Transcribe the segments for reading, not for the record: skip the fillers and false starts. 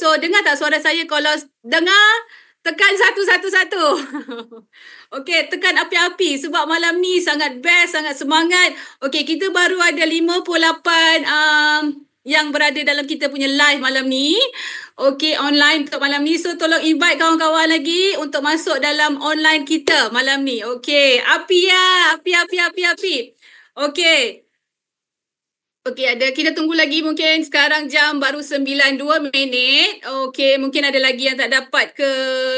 So, dengar tak suara saya? Kalau dengar, tekan 111. Okey, tekan api-api sebab malam ni sangat best, sangat semangat. Okey, kita baru ada 58 yang berada dalam kita punya live malam ni. Okey, online untuk malam ni. So, tolong invite kawan-kawan lagi untuk masuk dalam online kita malam ni. Okey, api ya. Api. Okey. Okey, kita tunggu lagi mungkin sekarang jam baru 9:02. Okey, mungkin ada lagi yang tak dapat ke.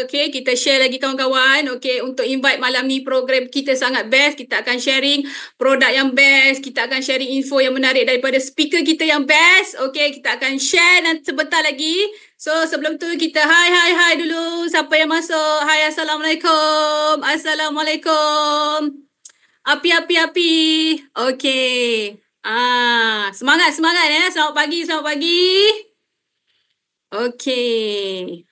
Okey, kita share lagi kawan-kawan. Okey, untuk invite malam ni program kita sangat best. Kita akan sharing produk yang best. Kita akan sharing info yang menarik daripada speaker kita yang best. Okey, kita akan share nanti sebentar lagi. So, sebelum tu kita hai dulu. Siapa yang masuk? Hai, Assalamualaikum. Assalamualaikum. Api. Okey. Semangat ya. Selamat pagi. Okey.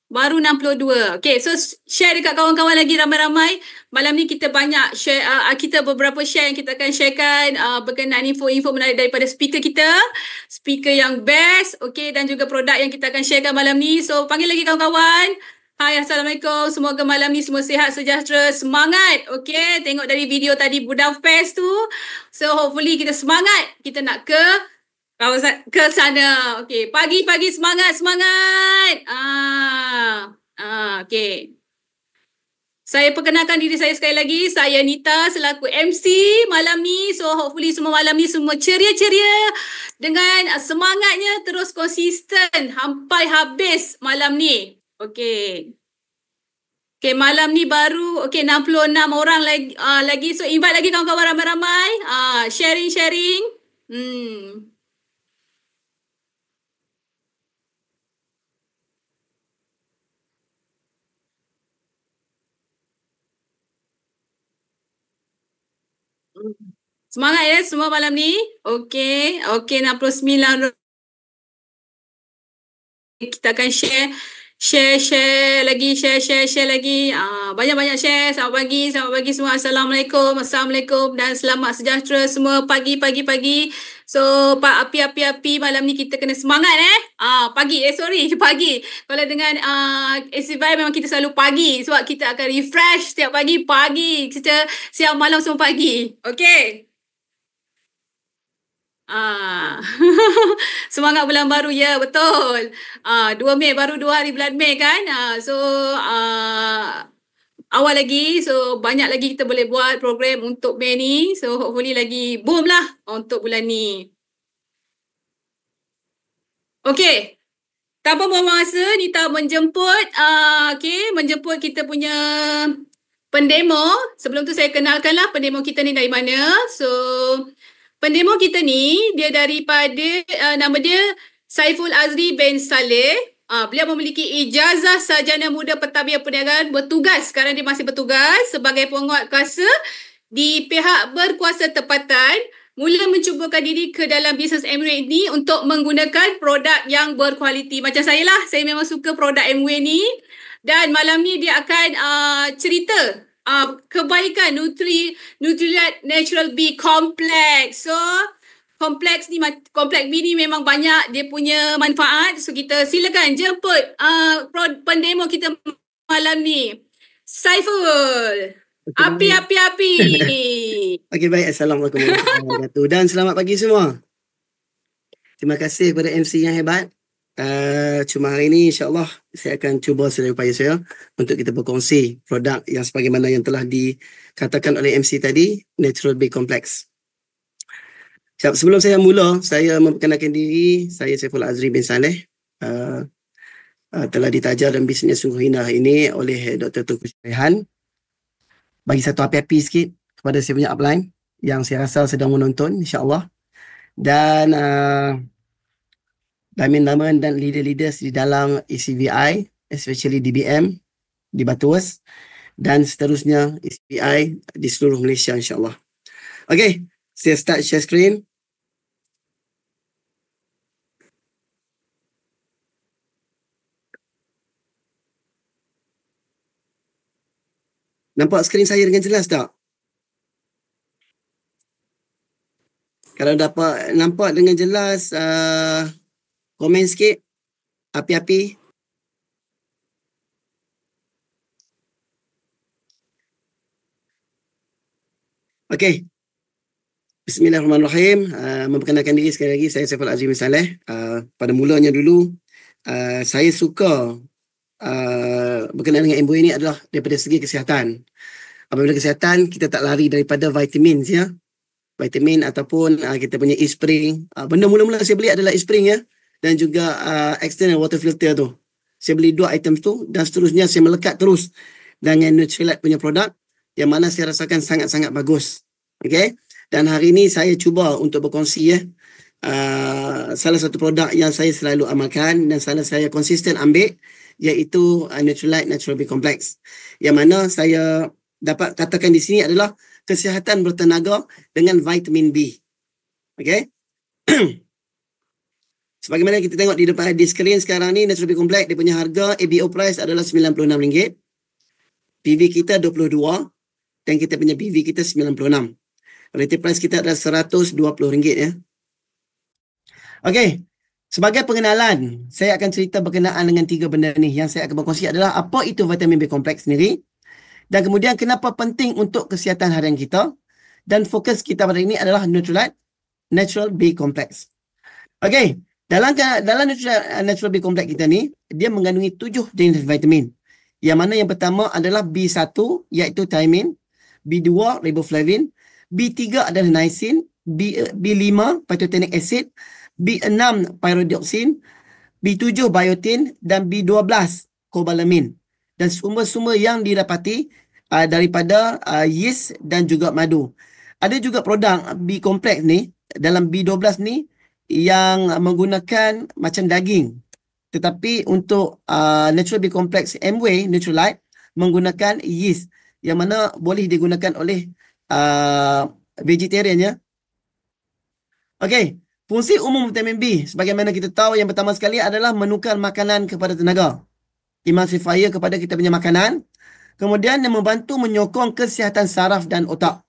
Baru 62. Okey, so share dekat kawan-kawan lagi ramai-ramai. Malam ni kita banyak share, kita beberapa share yang kita akan sharekan berkenaan info-info menarik daripada speaker kita. Speaker yang best, okey, dan juga produk yang kita akan sharekan malam ni. So, panggil lagi kawan-kawan. Hai, Assalamualaikum. Semoga malam ni semua sihat, sejahtera, semangat. Okey, tengok dari video tadi Budaf Fest tu. So, hopefully kita semangat. Kita nak ke sana. Okey, pagi-pagi semangat. Okey. Saya perkenalkan diri saya sekali lagi. Saya Nita selaku MC malam ni. So, hopefully semua malam ni semua ceria-ceria dengan semangatnya terus konsisten sampai habis malam ni. Okey, malam ni baru 66 orang lagi. So, invite lagi kawan-kawan ramai-ramai. Sharing. Semangat ya semua malam ni. Okey, 69. Kita akan share lagi. Banyak-banyak share. Selamat pagi semua. Assalamualaikum dan selamat sejahtera semua pagi. So, api malam ni kita kena semangat pagi. Kalau dengan SCVI memang kita selalu pagi sebab kita akan refresh setiap pagi. Kita siang malam semua pagi. Okey. Semangat bulan baru, ya, betul. 2 Mei, baru 2 hari bulan Mei kan. So, awal lagi. So, banyak lagi kita boleh buat program untuk Mei ni. So, hopefully lagi boom lah untuk bulan ni. Okey. Tanpa buang masa, Nita menjemput kita punya pendemo. Sebelum tu saya kenalkanlah pendemo kita ni dari mana. So, pendemo kita ni, dia daripada, nama dia Saiful Azri bin Saleh. Beliau memiliki ijazah sarjana muda pentadbiran perniagaan, sekarang dia masih bertugas sebagai penguat kuasa di pihak berkuasa tempatan. Mula mencubakan diri ke dalam bisnes Amway ni untuk menggunakan produk yang berkualiti. Macam saya lah, saya memang suka produk Amway ni. Dan malam ni dia akan cerita kebaikan Nutrilite Natural B Complex. So, Complex B ni memang banyak dia punya manfaat. So, kita silakan jemput pendemo kita malam ni. Saiful. Api. Okey, baik. Assalamualaikum warahmatullahi wabarakatuh. Dan selamat pagi semua. Terima kasih kepada MC yang hebat. Cuma hari ini insyaAllah saya akan cuba sedaya upaya saya untuk kita berkongsi produk yang sebagaimana yang telah dikatakan oleh MC tadi, Natural B Complex. Sebelum saya mula, saya memperkenalkan diri. Saya Saiful Azri bin Saleh. Telah ditajar dalam bisnes sungguh indah ini oleh Dr. Tunku Syarihan. Bagi satu api-api sikit kepada saya punya upline yang saya rasa sedang menonton, insyaAllah. Dan diamond dan leader-leaders di dalam ECVI, especially DBM di Batuas, dan seterusnya ECVI di seluruh Malaysia, insyaAllah. Okay, saya start share screen. Nampak skrin saya dengan jelas tak? Kalau dapat nampak dengan jelas, Komen sikit. Api-api. Okey. Bismillahirrahmanirrahim. Memperkenalkan diri sekali lagi, saya Saiful Azmi Saleh. Pada mulanya dulu, saya suka berkenaan dengan Amway ini adalah daripada segi kesihatan. Apabila kesihatan, kita tak lari daripada vitamin ya. Vitamin ataupun kita punya e-spring. Benda mula-mula saya beli adalah e-spring ya. Dan juga external water filter tu. Saya beli 2 item tu dan seterusnya saya melekat terus dengan Nutrilite punya produk yang mana saya rasakan sangat-sangat bagus. Okay. Dan hari ini saya cuba untuk berkongsi ya. Salah satu produk yang saya selalu amalkan dan saya konsisten ambil iaitu Nutrilite Natural B Complex. Yang mana saya dapat katakan di sini adalah kesihatan bertenaga dengan vitamin B. Okay. Sebagaimana kita tengok di depan di skrin sekarang ni, Natural B Complex dia punya harga ABO price adalah RM96. PV kita 22 dan kita punya BV kita 96. Retail price kita adalah RM120 ya. Okey. Sebagai pengenalan, saya akan cerita berkenaan dengan 3 benda ni. Yang saya akan berkongsi adalah apa itu vitamin B complex sendiri, dan kemudian kenapa penting untuk kesihatan harian kita, dan fokus kita pada ini adalah Nutrilite Natural B Complex. Okey, dalam Natural B Complex kita ni, dia mengandungi 7 jenis vitamin. Yang mana yang pertama adalah B1 iaitu thiamine, B2 riboflavin, B3 adalah niacin, B5 phytotanic acid, B6 pyridoxine, B7 biotin dan B12 cobalamin. Dan sumber-sumber yang didapati daripada yeast dan juga madu. Ada juga produk B complex ni, dalam B12 ni yang menggunakan macam daging. Tetapi untuk Natural B Complex Amway Nutrilite menggunakan yeast yang mana boleh digunakan oleh vegetarian ya. Okey, fungsi umum vitamin B sebagaimana kita tahu yang pertama sekali adalah menukar makanan kepada tenaga. Emulsifier kepada kita punya makanan. Kemudian yang membantu menyokong kesihatan saraf dan otak.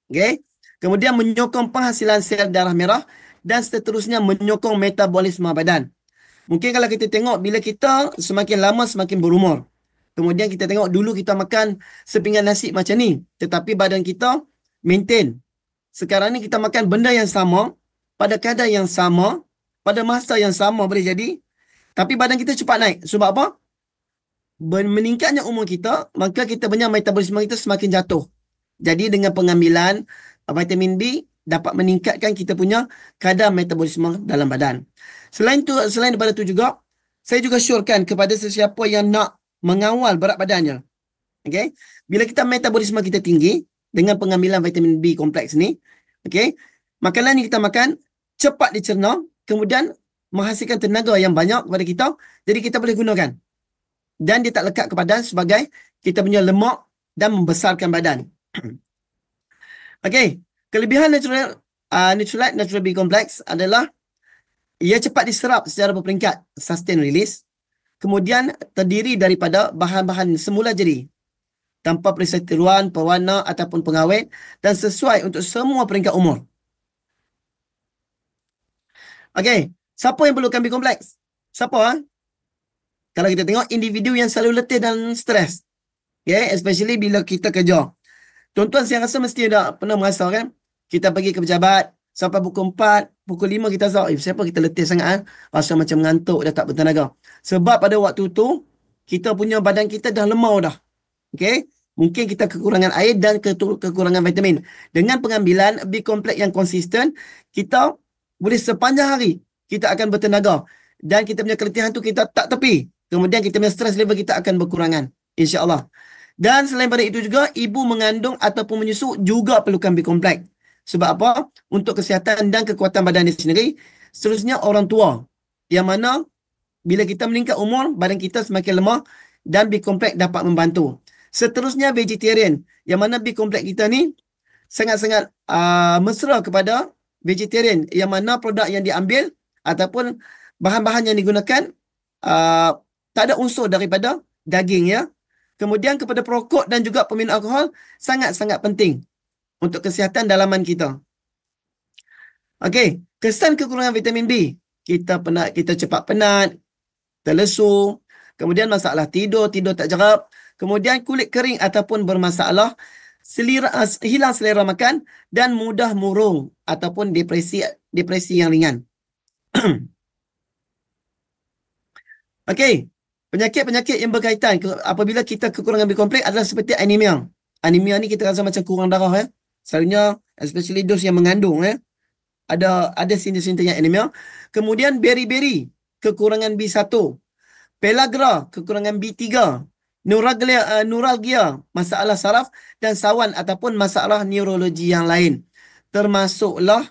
Okey. Kemudian menyokong penghasilan sel darah merah dan seterusnya menyokong metabolisme badan. Mungkin kalau kita tengok bila kita semakin lama semakin berumur. Kemudian kita tengok dulu kita makan sepinggan nasi macam ni. Tetapi badan kita maintain. Sekarang ni kita makan benda yang sama, pada kadar yang sama, pada masa yang sama boleh jadi. Tapi badan kita cepat naik. Sebab apa? Meningkatnya umur kita, maka kita punya metabolisme kita semakin jatuh. Jadi dengan pengambilan vitamin B dapat meningkatkan kita punya kadar metabolisme dalam badan. Selain daripada itu juga, saya juga syorkan kepada sesiapa yang nak mengawal berat badannya. Okay? Bila kita metabolisme kita tinggi dengan pengambilan vitamin B kompleks ni, okay, makanan yang kita makan cepat dicerna, kemudian menghasilkan tenaga yang banyak kepada kita, jadi kita boleh gunakan. Dan dia tak lekat ke badan sebagai kita punya lemak dan membesarkan badan. Okay, kelebihan Nutrilite Natural B Complex adalah ia cepat diserap secara berperingkat, sustain release. Kemudian terdiri daripada bahan-bahan semula jadi, tanpa perisa tiruan, pewarna ataupun pengawet, dan sesuai untuk semua peringkat umur. Okey, siapa yang perlukan B Complex? Siapa? Kalau kita tengok individu yang selalu letih dan stres. Okay, especially bila kita kerja. Tuan-tuan saya rasa mesti dah pernah merasa kan? Kita pergi ke pejabat, sampai pukul 4, pukul 5 kita rasa, siapa kita letih sangat, rasa macam mengantuk, dah tak bertenaga. Sebab pada waktu tu, kita punya badan kita dah lemau dah. Okay? Mungkin kita kekurangan air dan kekurangan vitamin. Dengan pengambilan B Complex yang konsisten, kita boleh sepanjang hari, kita akan bertenaga. Dan kita punya keletihan tu kita tak tepi. Kemudian kita punya stress level kita akan berkurangan. InsyaAllah. Dan selain pada itu juga, ibu mengandung ataupun menyusu juga perlukan B Complex. Sebab apa? Untuk kesihatan dan kekuatan badan dia sendiri. Seterusnya orang tua. Yang mana bila kita meningkat umur, badan kita semakin lemah dan B Complex dapat membantu. Seterusnya vegetarian. Yang mana B Complex kita ni sangat-sangat mesra kepada vegetarian. Yang mana produk yang diambil ataupun bahan-bahan yang digunakan tak ada unsur daripada daging ya. Kemudian kepada perokok dan juga peminum alkohol sangat-sangat penting untuk kesihatan dalaman kita. Okey, kesan kekurangan vitamin B. kita cepat penat, terlesu, kemudian masalah tidur tak jerap, kemudian kulit kering ataupun bermasalah, hilang selera makan dan mudah murung ataupun depresi yang ringan. Okey, penyakit-penyakit yang berkaitan apabila kita kekurangan B-kompleks adalah seperti anemia. Anemia ni kita rasa macam kurang darah Selalunya especially those yang mengandung ada sinter-sinter yang anemia. Kemudian beriberi, kekurangan B1, pellagra, kekurangan B3, neuralgia, masalah saraf dan sawan ataupun masalah neurologi yang lain. Termasuklah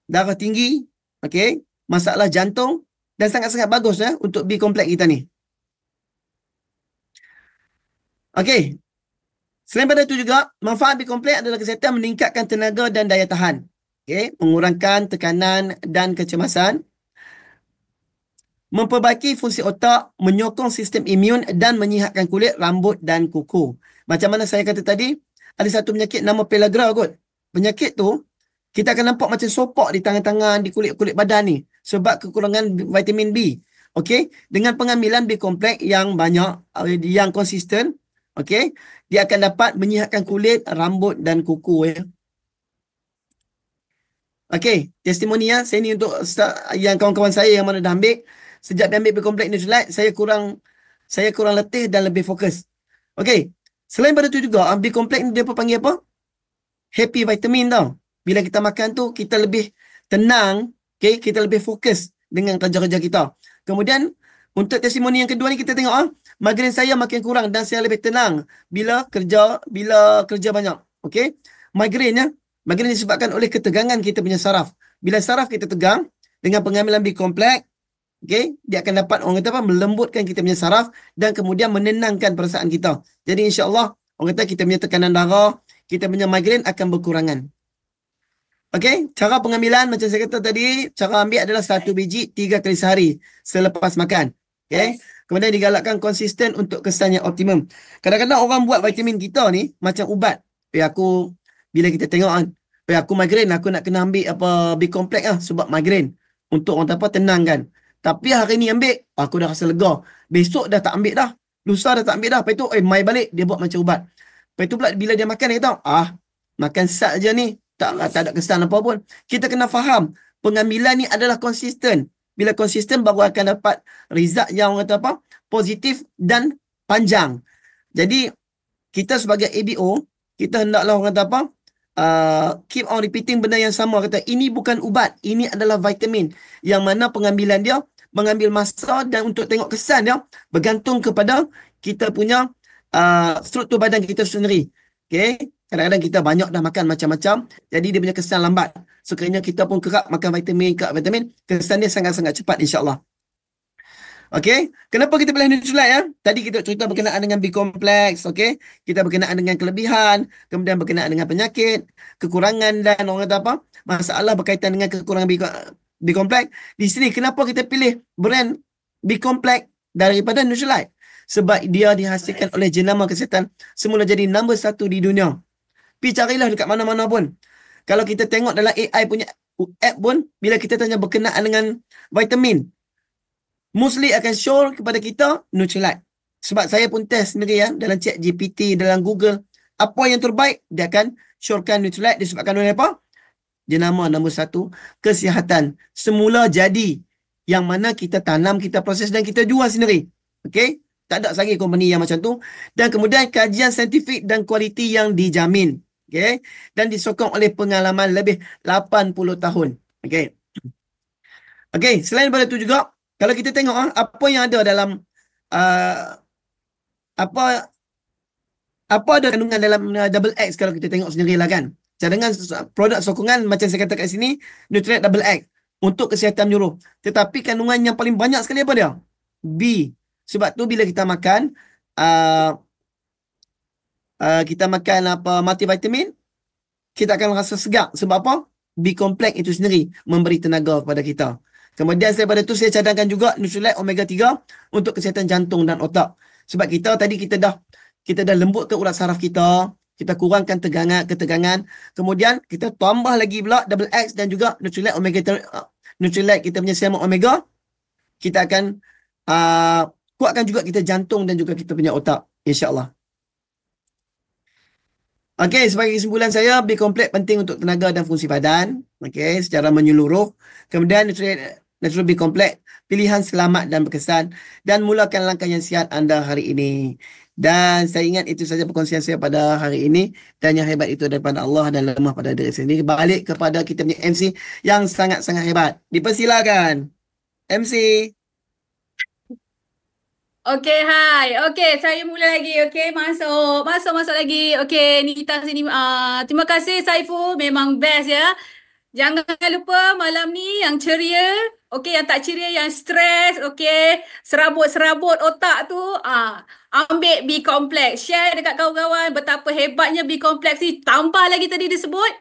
darah tinggi, okey, masalah jantung dan sangat-sangat bagus untuk B-kompleks kita ni. Okey. Selain pada itu juga, manfaat B-kompleks adalah kesihatan meningkatkan tenaga dan daya tahan. Okay? Mengurangkan tekanan dan kecemasan. Memperbaiki fungsi otak, menyokong sistem imun dan menyihatkan kulit, rambut dan kuku. Macam mana saya kata tadi, ada satu penyakit nama pellagra kot. Penyakit tu, kita akan nampak macam sopak di tangan-tangan, di kulit-kulit badan ni. Sebab kekurangan vitamin B. Okay? Dengan pengambilan B-kompleks yang banyak, yang konsisten, okey, dia akan dapat menyihatkan kulit, rambut dan kuku Okey, testimoni saya ni untuk yang kawan-kawan saya yang mana dah ambil. Sejak dia ambil B-kompleks Nutrilite, saya kurang letih dan lebih fokus. Okey, selain pada tu juga B-kompleks ni dia panggil apa? Happy vitamin tau. Bila kita makan tu kita lebih tenang, okey, kita lebih fokus dengan kerja-kerja kita. Kemudian untuk testimoni yang kedua ni kita tengok migrain saya makin kurang dan saya lebih tenang bila kerja banyak. Okey. Migrain disebabkan oleh ketegangan kita punya saraf. Bila saraf kita tegang dengan pengambilan B-kompleks, okey, dia akan dapat orang kata melembutkan kita punya saraf dan kemudian menenangkan perasaan kita. Jadi insya-Allah orang kata kita punya tekanan darah, kita punya migrain akan berkurangan. Okey, cara pengambilan macam saya kata tadi, cara ambil adalah 1 biji 3 kali sehari selepas makan. Okay. Kemudian digalakkan konsisten untuk kesan yang optimum. Kadang-kadang orang buat vitamin kita ni macam ubat. Aku bila kita tengok aku migrain, aku nak kena ambil B-kompleks sebab migrain. Untuk orang tenang kan. Tapi hari ni ambil, aku dah rasa lega. Besok dah tak ambil dah. Lusa dah tak ambil dah. Lepas tu mai balik dia buat macam ubat. Lepas tu pula bila dia makan dia kata, makan sat je ni. Tak ada kesan apa pun. Kita kena faham pengambilan ni adalah konsisten. Bila konsisten baru akan dapat result yang orang kata positif dan panjang. Jadi kita sebagai ABO, kita hendaklah orang kata keep on repeating benda yang sama. Kata ini bukan ubat, ini adalah vitamin. Yang mana pengambilan dia mengambil masa dan untuk tengok kesan dia bergantung kepada kita punya struktur badan kita sendiri. Okay? Kadang-kadang kita banyak dah makan macam-macam, jadi dia punya kesan lambat. Sekiranya kita pun kerap makan vitamin, kesan dia sangat-sangat cepat insya-Allah. Okey, kenapa kita pilih Nutrilite Tadi kita cerita berkenaan dengan B-kompleks, okey. Kita berkenaan dengan kelebihan, kemudian berkenaan dengan penyakit, kekurangan dan orang kata masalah berkaitan dengan kekurangan B-kompleks. Di sini kenapa kita pilih brand B-kompleks daripada Nutrilite? Sebab dia dihasilkan oleh jenama kesihatan semula jadi nombor 1 di dunia. Pergi carilah dekat mana-mana pun. Kalau kita tengok dalam AI punya app pun, bila kita tanya berkenaan dengan vitamin, mostly akan show kepada kita Nutrilite. Sebab saya pun test sendiri dalam chat GPT, dalam Google, apa yang terbaik, dia akan showkan Nutrilite disebabkan oleh apa? Jenama nombor 1, kesihatan. Semula jadi, yang mana kita tanam, kita proses dan kita jual sendiri. Okey? Tak ada lagi company yang macam tu. Dan kemudian kajian saintifik dan kualiti yang dijamin. Okay. Dan disokong oleh pengalaman lebih 80 tahun. Okay. Okay. Selain daripada itu juga, kalau kita tengok apa yang ada dalam apa ada kandungan dalam double X kalau kita tengok sendirilah kan. Cadangan produk sokongan macam saya kata kat sini, Nutrilite double X untuk kesihatan menyuruh. Tetapi kandungan yang paling banyak sekali apa dia? B. Sebab tu bila kita makan multivitamin, kita akan rasa segar. Sebab apa? B-kompleks itu sendiri memberi tenaga kepada kita. Kemudian daripada tu saya cadangkan juga Nutrilite Omega 3 untuk kesihatan jantung dan otak. Sebab kita dah lembutkan urat saraf kita kita kurangkan ketegangan. Kemudian kita tambah lagi pula double X dan juga Nutrilite omega Nutrilite kita punya serum omega. Kita akan kuatkan juga kita jantung dan juga kita punya otak, insya-Allah. Okey, sebagai kesimpulan saya, B-kompleks penting untuk tenaga dan fungsi badan, okey, secara menyeluruh. Kemudian Natural B-kompleks, pilihan selamat dan berkesan, dan mulakan langkah yang sihat anda hari ini. Dan saya ingat itu saja perkongsian saya pada hari ini, dan yang hebat itu daripada Allah dan lemah pada diri sendiri. Balik kepada kita punya MC yang sangat-sangat hebat. Dipersilakan MC. Okey, hai. Okey, saya mula lagi. Okey, masuk lagi. Okey, Nita sini. Terima kasih Saiful, memang best ya. Jangan lupa malam ni yang ceria, okey, yang tak ceria, yang stres, okey, serabut-serabut otak tu, ambil B-kompleks, share dekat kawan-kawan betapa hebatnya B-kompleks ni. Tambah lagi tadi disebut,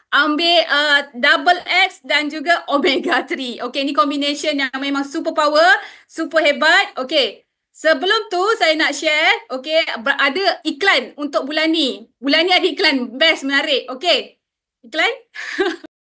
ambil double X dan juga omega 3. Okey, ni combination yang memang super power, super hebat. Okey. Sebelum tu saya nak share, okey, ada iklan untuk bulan ni. Bulan ni ada iklan best, menarik. Okey. Iklan?